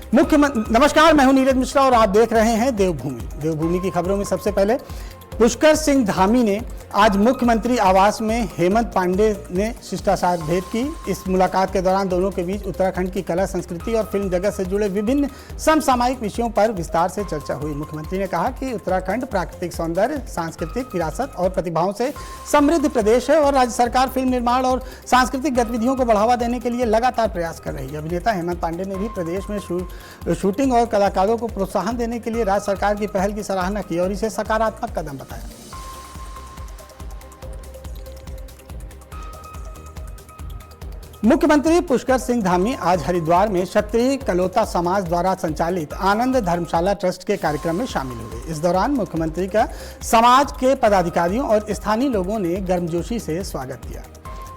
नमस्कार, मैं हूं नीरज मिश्रा और आप देख रहे हैं देवभूमि। देवभूमि की खबरों में सबसे पहले पुष्कर सिंह धामी ने आज मुख्यमंत्री आवास में हेमंत पांडे ने शिष्टाचार भेंट की। इस मुलाकात के दौरान दोनों के बीच उत्तराखंड की कला, संस्कृति और फिल्म जगत से जुड़े विभिन्न समसामयिक विषयों पर विस्तार से चर्चा हुई। मुख्यमंत्री ने कहा कि उत्तराखंड प्राकृतिक सौंदर्य, सांस्कृतिक विरासत और प्रतिभाओं से समृद्ध प्रदेश है और राज्य सरकार फिल्म निर्माण और सांस्कृतिक गतिविधियों को बढ़ावा देने के लिए लगातार प्रयास कर रही है। अभिनेता हेमंत पांडे ने भी प्रदेश में शूटिंग और कलाकारों को प्रोत्साहन देने के लिए राज्य सरकार की पहल की सराहना की और इसे सकारात्मक कदम बताया। मुख्यमंत्री पुष्कर सिंह धामी आज हरिद्वार में क्षत्रिय कलोता समाज द्वारा संचालित आनंद धर्मशाला ट्रस्ट के कार्यक्रम में शामिल हुए। इस दौरान मुख्यमंत्री का समाज के पदाधिकारियों और स्थानीय लोगों ने गर्मजोशी से स्वागत किया।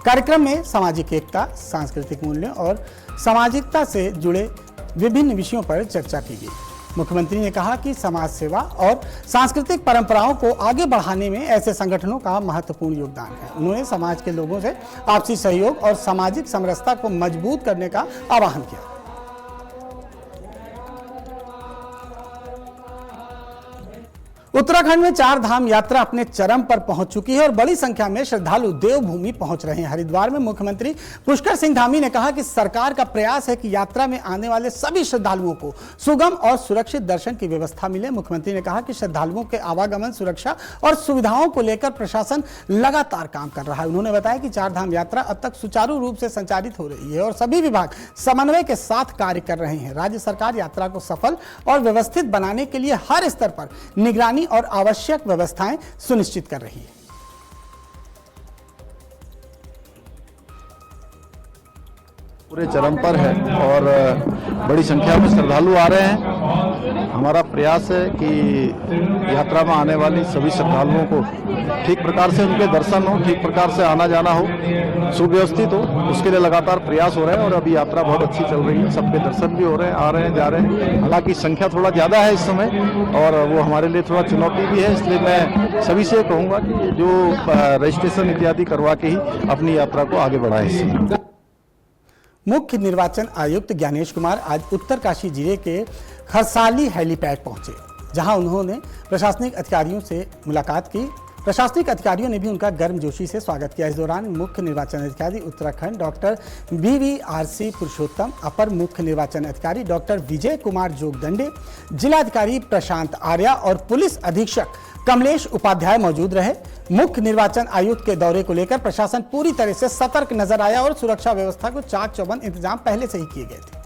कार्यक्रम में सामाजिक एकता, सांस्कृतिक मूल्यों और सामाजिकता से जुड़े विभिन्न विषयों पर चर्चा की गई। मुख्यमंत्री ने कहा कि समाज सेवा और सांस्कृतिक परंपराओं को आगे बढ़ाने में ऐसे संगठनों का महत्वपूर्ण योगदान है। उन्होंने समाज के लोगों से आपसी सहयोग और सामाजिक समरसता को मजबूत करने का आह्वान किया। उत्तराखंड में चार धाम यात्रा अपने चरम पर पहुंच चुकी है और बड़ी संख्या में श्रद्धालु देवभूमि पहुंच रहे हैं। हरिद्वार में मुख्यमंत्री पुष्कर सिंह धामी ने कहा कि सरकार का प्रयास है कि यात्रा में आने वाले सभी श्रद्धालुओं को सुगम और सुरक्षित दर्शन की व्यवस्था मिले। मुख्यमंत्री ने कहा कि श्रद्धालुओं के आवागमन, सुरक्षा और सुविधाओं को लेकर प्रशासन लगातार काम कर रहा है। उन्होंने बताया कि चार धाम यात्रा अब तक सुचारू रूप से संचालित हो रही है और सभी विभाग समन्वय के साथ कार्य कर रहे हैं। राज्य सरकार यात्रा को सफल और व्यवस्थित बनाने के लिए हर स्तर पर निगरानी और आवश्यक व्यवस्थाएं सुनिश्चित कर रही है। पूरे चरम पर है और बड़ी संख्या में श्रद्धालु आ रहे हैं। हमारा प्रयास है कि यात्रा में आने वाली सभी श्रद्धालुओं को ठीक प्रकार से उनके दर्शन हो, ठीक प्रकार से आना जाना हो, सुव्यवस्थित हो, उसके लिए लगातार प्रयास हो रहे हैं और अभी यात्रा बहुत अच्छी चल रही है। सबके दर्शन भी हो रहे हैं, आ रहे हैं, जा रहे हैं। हालांकि संख्या थोड़ा ज़्यादा है इस समय और वो हमारे लिए थोड़ा चुनौती भी है, इसलिए मैं सभी से कहूँगा कि जो रजिस्ट्रेशन इत्यादि करवा के ही अपनी यात्रा को आगे बढ़ाएं। इसमें मुख्य निर्वाचन आयुक्त ज्ञानेश कुमार आज उत्तरकाशी जिले के खरसाली हेलीपैड पहुंचे, जहां उन्होंने प्रशासनिक अधिकारियों से मुलाकात की। प्रशासनिक अधिकारियों ने भी उनका गर्मजोशी से स्वागत किया। इस दौरान मुख्य निर्वाचन अधिकारी उत्तराखंड डॉक्टर BVRC पुरुषोत्तम, अपर मुख्य निर्वाचन अधिकारी डॉक्टर विजय कुमार जोगदंडे, जिलाधिकारी प्रशांत आर्या और पुलिस अधीक्षक कमलेश उपाध्याय मौजूद रहे। मुख्य निर्वाचन आयुक्त के दौरे को लेकर प्रशासन पूरी तरह से सतर्क नजर आया और सुरक्षा व्यवस्था को चाक चौबंद इंतजाम पहले से ही किए गए थे।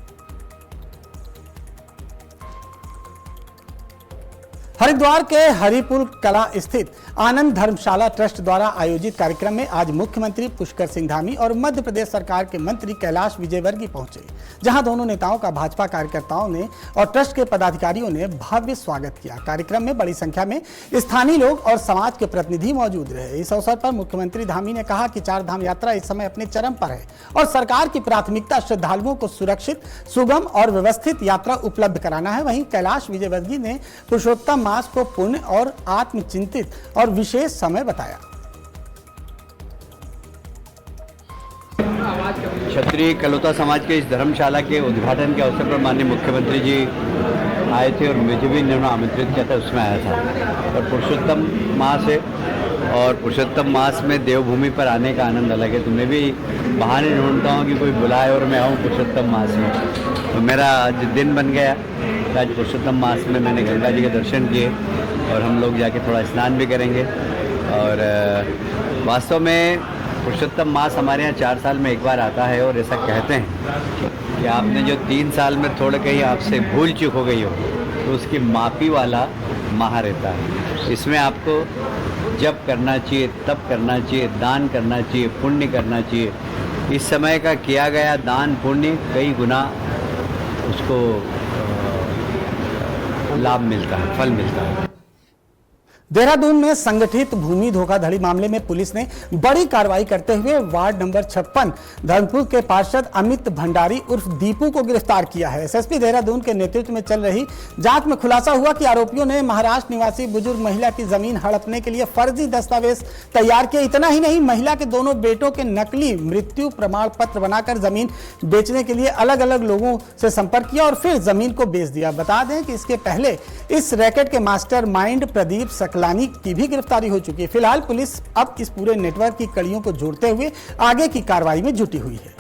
हरिद्वार के हरिपुर कला स्थित आनंद धर्मशाला ट्रस्ट द्वारा आयोजित कार्यक्रम में आज मुख्यमंत्री पुष्कर सिंह धामी और मध्य प्रदेश सरकार के मंत्री कैलाश विजयवर्गीय पहुंचे, जहां दोनों नेताओं का भाजपा कार्यकर्ताओं ने और ट्रस्ट के पदाधिकारियों ने भव्य स्वागत किया। कार्यक्रम में बड़ी संख्या में स्थानीय लोग और समाज के प्रतिनिधि मौजूद रहे। इस अवसर पर मुख्यमंत्री धामी ने कहा कि चार धाम यात्रा इस समय अपने चरम पर है और सरकार की प्राथमिकता श्रद्धालुओं को सुरक्षित, सुगम और व्यवस्थित यात्रा उपलब्ध कराना है। वहीं कैलाश विजयवर्गीय ने पुरुषोत्तम मास को पुण्य और आत्मचिंतित और विशेष समय बताया। क्षत्रिय कलोता समाज के इस धर्मशाला के उद्घाटन के अवसर पर माननीय मुख्यमंत्री जी आए थे और मुझे भी इन्होंने आमंत्रित किया था, उसमें आया था। और पुरुषोत्तम मास है और पुरुषोत्तम मास में देवभूमि पर आने का आनंद अलग है। तो मैं भी बहाने ढूंढता हूँ कि कोई बुलाए और मैं आऊँ पुरुषोत्तम मास में। तो मेरा आज दिन बन गया। आज पुरुषोत्तम मास में मैंने गंगा जी के दर्शन किए और हम लोग जाके थोड़ा स्नान भी करेंगे। और वास्तव में पुरुषोत्तम मास हमारे यहाँ 4 साल में एक बार आता है और ऐसा कहते हैं कि आपने जो 3 साल में थोड़ा कहीं आपसे भूल चूक हो गई हो तो उसकी माफ़ी वाला माह रहता है। इसमें आपको जब करना चाहिए, तब करना चाहिए, दान करना चाहिए, पुण्य करना चाहिए। इस समय का किया गया दान पुण्य कई गुना उसको लाभ मिलता है, फल मिलता है। देहरादून में संगठित भूमि धोखाधड़ी मामले में पुलिस ने बड़ी कार्रवाई करते हुए वार्ड नंबर 56 धर्मपुर के पार्षद अमित भंडारी उर्फ दीपू को गिरफ्तार किया है। एसएसपी देहरादून के नेतृत्व में चल रही जांच में खुलासा हुआ कि आरोपियों ने महाराष्ट्र निवासी बुजुर्ग महिला की जमीन हड़पने के लिए फर्जी दस्तावेज तैयार किए। इतना ही नहीं, महिला के दोनों बेटों के नकली मृत्यु प्रमाण पत्र बनाकर जमीन बेचने के लिए अलग अलग लोगों से संपर्क किया और फिर जमीन को बेच दिया। बता दें कि इसके पहले इस रैकेट के मास्टर माइंड प्रदीप सकलानी की भी गिरफ्तारी हो चुकी है। फिलहाल पुलिस अब इस पूरे नेटवर्क की कड़ियों को जोड़ते हुए आगे की कार्रवाई में जुटी हुई है।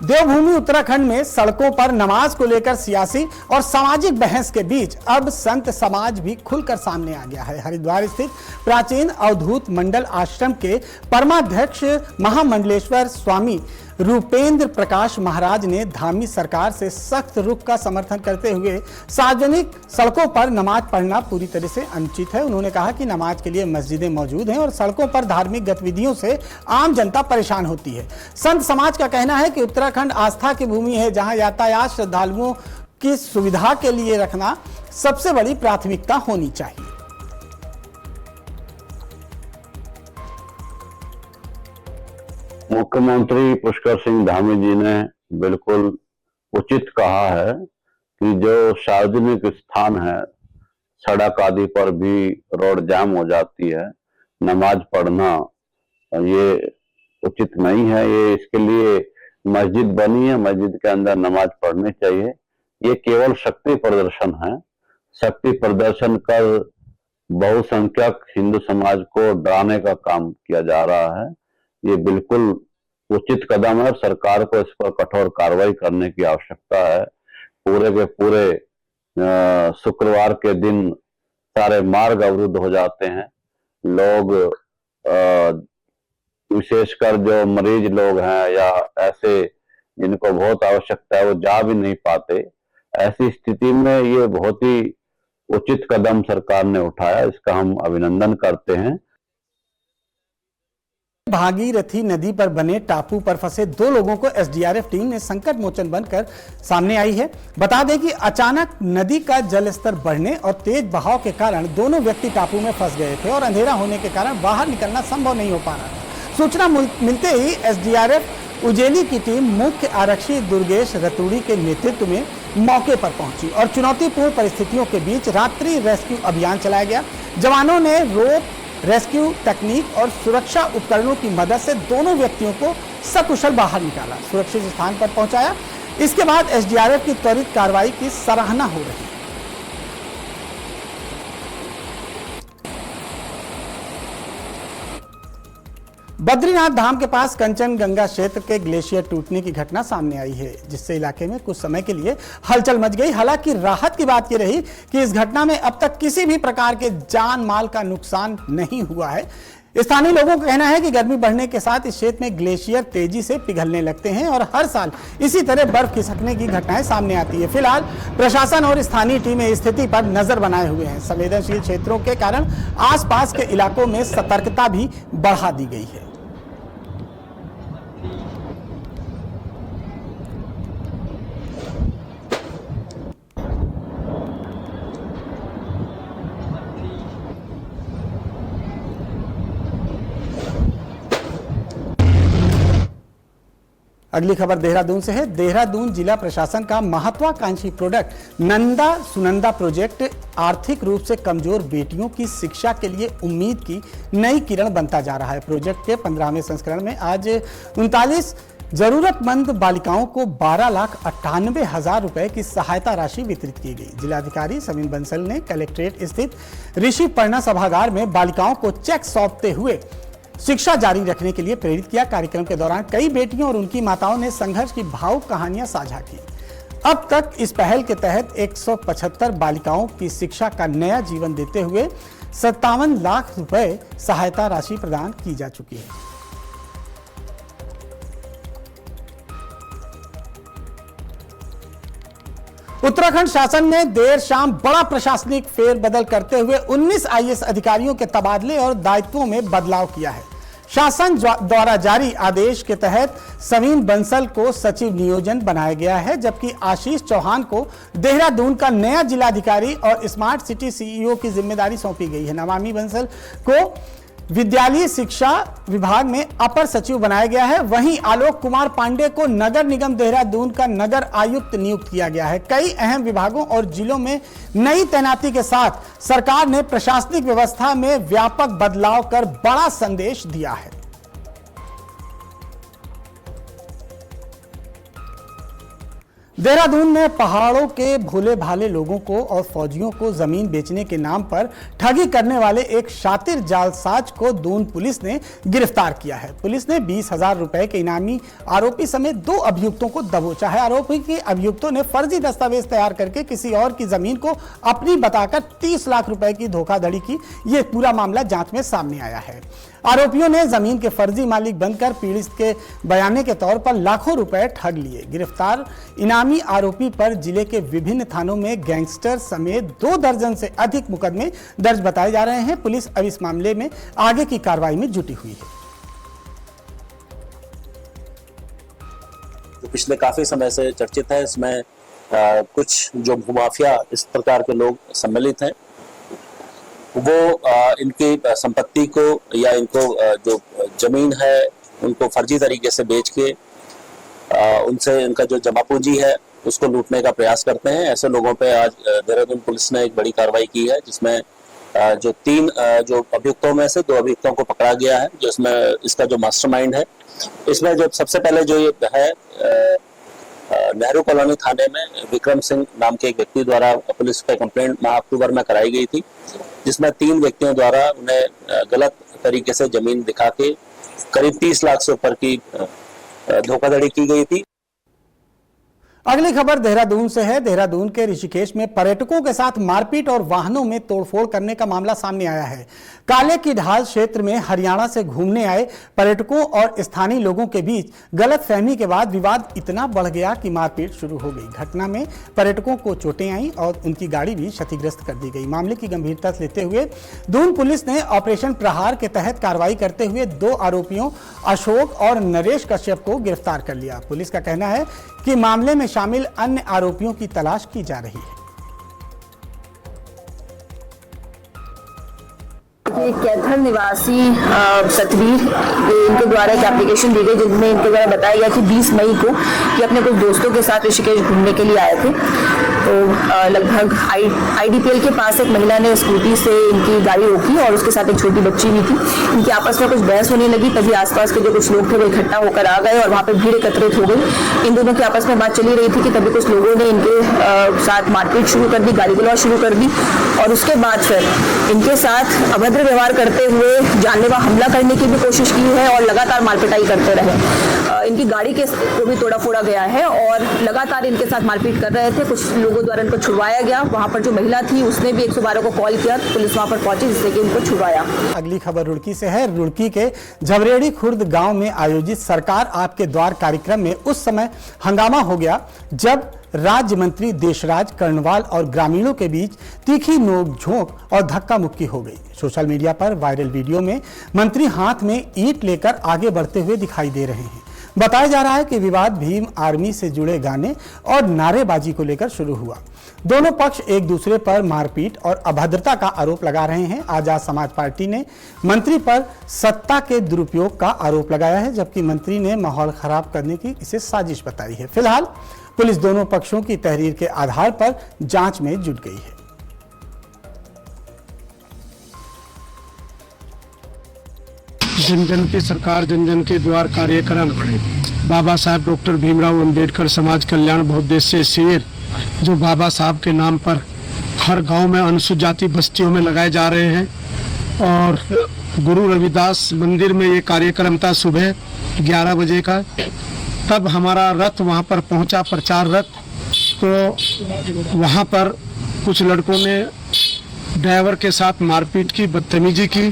देवभूमि उत्तराखंड में सड़कों पर नमाज को लेकर सियासी और सामाजिक बहस के बीच अब संत समाज भी खुलकर सामने आ गया है। हरिद्वार स्थित प्राचीन अवधूत मंडल आश्रम के परमाध्यक्ष महामंडलेश्वर स्वामी रूपेंद्र प्रकाश महाराज ने धामी सरकार से सख्त रुख का समर्थन करते हुए सार्वजनिक सड़कों पर नमाज पढ़ना पूरी तरह से अनुचित है। उन्होंने कहा कि नमाज के लिए मस्जिदें मौजूद हैं और सड़कों पर धार्मिक गतिविधियों से आम जनता परेशान होती है। संत समाज का कहना है कि उत्तराखंड आस्था की भूमि है, जहां यातायात श्रद्धालुओं की सुविधा के लिए रखना सबसे बड़ी प्राथमिकता होनी चाहिए। मुख्यमंत्री पुष्कर सिंह धामी जी ने बिल्कुल उचित कहा है कि जो सार्वजनिक स्थान है, सड़क आदि पर भी रोड जाम हो जाती है, नमाज पढ़ना ये उचित नहीं है। ये इसके लिए मस्जिद बनी है, मस्जिद के अंदर नमाज पढ़नी चाहिए। ये केवल शक्ति प्रदर्शन है। शक्ति प्रदर्शन कर बहुसंख्यक हिंदू समाज को डराने का काम किया जा रहा है। ये बिल्कुल उचित कदम है। सरकार को इस पर कठोर कार्रवाई करने की आवश्यकता है। पूरे के पूरे शुक्रवार के दिन सारे मार्ग अवरुद्ध हो जाते हैं। लोग विशेषकर जो मरीज लोग हैं या ऐसे जिनको बहुत आवश्यकता है, वो जा भी नहीं पाते। ऐसी स्थिति में ये बहुत ही उचित कदम सरकार ने उठाया, इसका हम अभिनंदन करते हैं। भागीरथी नदी पर बने टापू पर फंसे 2 लोगों को एसडीआरएफ टीम ने संकट मोचन बनकर सामने आई है। बता दें कि अचानक नदी का जलस्तर बढ़ने और तेज बहाव के कारण दोनों व्यक्ति टापू में फंस गए थे और अंधेरा होने के कारण बाहर निकलना संभव नहीं हो पा रहा था। सूचना मिलते ही एसडीआरएफ उजेली की टीम मुख्य आरक्षी दुर्गेश रतूड़ी के नेतृत्व में मौके पर पहुंची और चुनौतीपूर्ण परिस्थितियों के बीच रात्रि रेस्क्यू अभियान चलाया गया। जवानों ने रोप, रेस्क्यू तकनीक और सुरक्षा उपकरणों की मदद से दोनों व्यक्तियों को सकुशल बाहर निकाला, सुरक्षित स्थान पर पहुंचाया। इसके बाद एसडीआरएफ की त्वरित कार्रवाई की सराहना हो रही है। बद्रीनाथ धाम के पास कंचनगंगा क्षेत्र के ग्लेशियर टूटने की घटना सामने आई है, जिससे इलाके में कुछ समय के लिए हलचल मच गई। हालांकि राहत की बात यह रही कि इस घटना में अब तक किसी भी प्रकार के जान माल का नुकसान नहीं हुआ है। स्थानीय लोगों का कहना है कि गर्मी बढ़ने के साथ इस क्षेत्र में ग्लेशियर तेजी से पिघलने लगते हैं और हर साल इसी तरह बर्फ खिसकने की घटनाएं सामने आती है। फिलहाल प्रशासन और स्थानीय टीमें स्थिति पर नजर बनाए हुए हैं। संवेदनशील क्षेत्रों के कारण आसपास के इलाकों में सतर्कता भी बढ़ा दी गई है। अगली खबर देहरादून से है। देहरादून जिला प्रशासन का महत्वाकांक्षी प्रोडक्ट नंदा सुनंदा प्रोजेक्ट आर्थिक रूप से कमजोर बेटियों की शिक्षा के लिए उम्मीद की नई किरण बनता जा रहा है। प्रोजेक्ट के 15वें संस्करण में आज 39 जरूरतमंद बालिकाओं को 12,98,000 रुपए की सहायता राशि वितरित की गई। जिलाधिकारी समीन बंसल ने कलेक्ट्रेट स्थित ऋषि पर्णा सभागार में बालिकाओं को चेक सौंपते हुए शिक्षा जारी रखने के लिए प्रेरित किया। कार्यक्रम के दौरान कई बेटियों और उनकी माताओं ने संघर्ष की भावुक कहानियां साझा की। अब तक इस पहल के तहत 175 बालिकाओं की शिक्षा का नया जीवन देते हुए 57 लाख रुपए सहायता राशि प्रदान की जा चुकी है। उत्तराखंड शासन ने देर शाम बड़ा प्रशासनिक फेरबदल करते हुए 19 आईएएस अधिकारियों के तबादले और दायित्वों में बदलाव किया है। शासन द्वारा जारी आदेश के तहत समीन बंसल को सचिव नियोजन बनाया गया है, जबकि आशीष चौहान को देहरादून का नया जिलाधिकारी और स्मार्ट सिटी सीईओ की जिम्मेदारी सौंपी गई है। नमामि बंसल को विद्यालयी शिक्षा विभाग में अपर सचिव बनाया गया है। वहीं आलोक कुमार पांडे को नगर निगम देहरादून का नगर आयुक्त नियुक्त किया गया है। कई अहम विभागों और जिलों में नई तैनाती के साथ सरकार ने प्रशासनिक व्यवस्था में व्यापक बदलाव कर बड़ा संदेश दिया है। देहरादून में पहाड़ों के भोले भाले लोगों को और फौजियों को जमीन बेचने के नाम पर ठगी करने वाले एक शातिर जालसाज को दून पुलिस ने गिरफ्तार किया है। पुलिस ने 20,000 रुपए के इनामी आरोपी समेत 2 अभियुक्तों को दबोचा है। आरोपी के अभियुक्तों ने फर्जी दस्तावेज तैयार करके किसी और की जमीन को अपनी बताकर 30 लाख रुपए की धोखाधड़ी की। ये पूरा मामला जांच में सामने आया है। आरोपियों ने जमीन के फर्जी मालिक बनकर पीड़ित के बयाने के तौर पर लाखों रुपए ठग लिए। गिरफ्तार इनामी आरोपी पर जिले के विभिन्न थानों में गैंगस्टर समेत 2 दर्जन से अधिक मुकदमे दर्ज बताए जा रहे हैं। पुलिस अब इस मामले में आगे की कार्रवाई में जुटी हुई है। जो पिछले काफी समय से चर्चित है, इसमें कुछ जो भूमाफिया इस प्रकार के लोग सम्मिलित हैं, वो इनकी संपत्ति को या इनको जो जमीन है उनको फर्जी तरीके से बेच के उनसे इनका जो जमा पूंजी है उसको लूटने का प्रयास करते हैं। ऐसे लोगों पे आज देहरादून पुलिस ने एक बड़ी कार्रवाई की है, जिसमें जो 3 जो अभियुक्तों में से 2 अभियुक्तों को पकड़ा गया है, जो इसमें इसका जो मास्टरमाइंड है। इसमें जो सबसे पहले जो ये है नेहरू कॉलोनी थाने में विक्रम सिंह नाम के एक व्यक्ति द्वारा पुलिस पे कंप्लेंट माह अक्टूबर में कराई गई थी, जिसमें 3 व्यक्तियों द्वारा उन्हें गलत तरीके से जमीन दिखा के करीब 30 लाख से ऊपर की धोखाधड़ी की गई थी। अगली खबर देहरादून से है। देहरादून के ऋषिकेश में पर्यटकों के साथ मारपीट और वाहनों में तोड़फोड़ करने का मामला सामने आया है। काले की ढाल क्षेत्र में हरियाणा से घूमने आए पर्यटकों और स्थानीय लोगों के बीच गलतफहमी के बाद विवाद इतना बढ़ गया कि मारपीट शुरू हो गई। घटना में पर्यटकों को चोटें आईं और उनकी गाड़ी भी क्षतिग्रस्त कर दी गई। मामले की गंभीरता से लेते हुए दून पुलिस ने ऑपरेशन प्रहार के तहत कार्रवाई करते हुए 2 आरोपियों अशोक और नरेश कश्यप को गिरफ्तार कर लिया। पुलिस का कहना है कि मामले में शामिल अन्य आरोपियों की तलाश की जा रही है। कैथल निवासी सतवीर, इनके द्वारा एक एप्लीकेशन दी गई जिसमें इनके द्वारा बताया गया कि 20 मई को ये अपने कुछ दोस्तों के साथ ऋषिकेश घूमने के लिए आए थे। तो लगभग IDPL के पास एक महिला ने स्कूटी से इनकी गाड़ी रोकी और उसके साथ एक छोटी बच्ची भी थी। इनकी आपस में कुछ बहस होने लगी, तभी आसपास के जो कुछ लोग थे वो इकट्ठा होकर आ गए और वहाँ पे भीड़ एकत्रित हो गई। इन दोनों की आपस में बात चली रही थी कि तभी कुछ लोगों ने इनके साथ मारपीट शुरू कर दी, गाली गलौज शुरू कर दी और उसके बाद फिर इनके साथ अभद्र व्यवहार करते हुए जानलेवा हमला करने की भी कोशिश की है और लगातार मारपिटाई करते रहे। इनकी गाड़ी को भी तोड़ा फोड़ा गया है और लगातार इनके साथ मारपीट कर रहे थे। कुछ लोगों द्वारा इनको छुड़वाया गया। वहां पर जो महिला थी उसने भी 112 को कॉल किया, पुलिस वहां पर पहुंची जिससे कि इनको छुड़वाया। अगली खबर रुड़की से है। रुड़की के झबरेड़ी खुर्द गांव में आयोजित सरकार आपके द्वार कार्यक्रम में उस समय हंगामा हो गया जब राज्य मंत्री देशराज कर्णवाल और ग्रामीणों के बीच तीखी नोक-झोंक और धक्का मुक्की हो गई। सोशल मीडिया पर वायरल वीडियो में मंत्री हाथ में ईंट लेकर आगे बढ़ते हुए दिखाई दे रहे हैं। बताया जा रहा है कि विवाद भीम आर्मी से जुड़े गाने और नारेबाजी को लेकर शुरू हुआ। दोनों पक्ष एक दूसरे पर मारपीट और अभद्रता का आरोप लगा रहे हैं। आजाद समाज पार्टी ने मंत्री पर सत्ता के दुरुपयोग का आरोप लगाया है, जबकि मंत्री ने माहौल खराब करने की इसे साजिश बताई है। फिलहाल पुलिस दोनों पक्षों की तहरीर के आधार पर जांच में जुट गई है। जन जन की सरकार जन जन के द्वार कार्यक्रम बाबा साहब डॉक्टर भीमराव अंबेडकर समाज कल्याण बहुउद्देश्य शिविर जो बाबा साहब के नाम पर हर गांव में अनुसूचित जाति बस्तियों में लगाए जा रहे हैं। और गुरु रविदास मंदिर में ये कार्यक्रम था सुबह 11 बजे का। तब हमारा रथ वहाँ पर पहुँचा, प्रचार रथ। तो वहाँ पर कुछ लड़कों ने ड्राइवर के साथ मारपीट की, बदतमीजी की।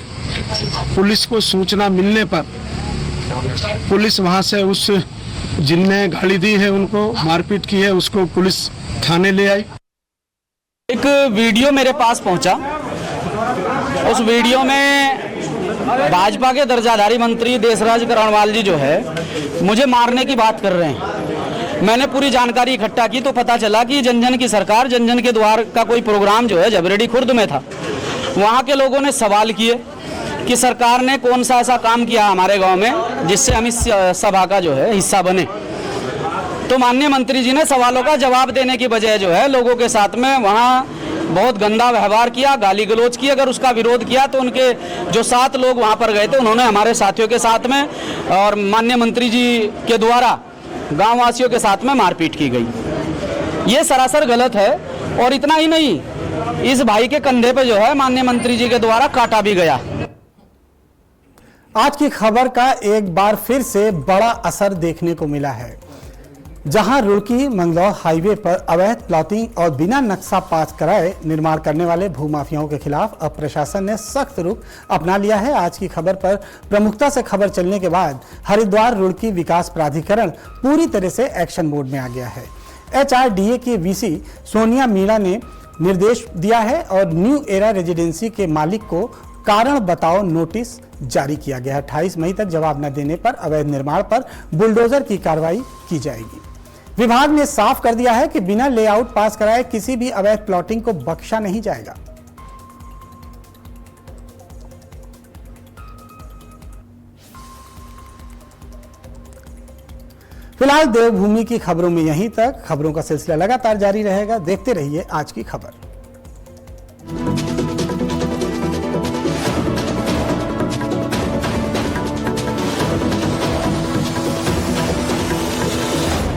पुलिस को सूचना मिलने पर पुलिस वहाँ से उस जिनने गाली दी है, उनको मारपीट की है, उसको पुलिस थाने ले आई। एक वीडियो मेरे पास पहुंचा। उस वीडियो में भाजपा के दर्जाधारी मंत्री देशराज करणवाल जी जो है मुझे मारने की बात कर रहे हैं। मैंने पूरी जानकारी इकट्ठा की तो पता चला कि जन जन की सरकार जन जन के द्वार का कोई प्रोग्राम जो है झबरेड़ी खुर्द में था। वहाँ के लोगों ने सवाल किए कि सरकार ने कौन सा ऐसा काम किया हमारे गांव में जिससे हम इस सभा का जो है हिस्सा बने। तो माननीय मंत्री जी ने सवालों का जवाब देने की बजाय जो है लोगों के साथ में वहाँ बहुत गंदा व्यवहार किया, गाली गलौज की। अगर उसका विरोध किया तो उनके जो 7 लोग वहाँ पर गए थे उन्होंने हमारे साथियों के साथ में और माननीय मंत्री जी के द्वारा गाँव वासियों के साथ में मारपीट की गई। ये सरासर गलत है। और इतना ही नहीं, इस भाई के कंधे पे जो है माननीय मंत्री जी के द्वारा काटा भी गया। आज की खबर का एक बार फिर से बड़ा असर देखने को मिला है, जहां रुड़की मंगलौर हाईवे पर अवैध प्लॉटिंग और बिना नक्शा पास कराए निर्माण करने वाले भूमाफियाओं के खिलाफ अब प्रशासन ने सख्त रुख अपना लिया है। आज की खबर पर प्रमुखता से खबर चलने के बाद हरिद्वार रुड़की विकास प्राधिकरण पूरी तरह से एक्शन मोड में आ गया है। HRDA की VC सोनिया मीणा ने निर्देश दिया है और न्यू एरा रेजिडेंसी के मालिक को कारण बताओ नोटिस जारी किया गया है। 28 मई तक जवाब न देने पर अवैध निर्माण पर बुलडोजर की कार्रवाई की जाएगी। विभाग ने साफ कर दिया है कि बिना लेआउट पास कराए किसी भी अवैध प्लॉटिंग को बख्शा नहीं जाएगा। फिलहाल देवभूमि की खबरों में यहीं तक। खबरों का सिलसिला लगातार जारी रहेगा। देखते रहिए आज की खबर।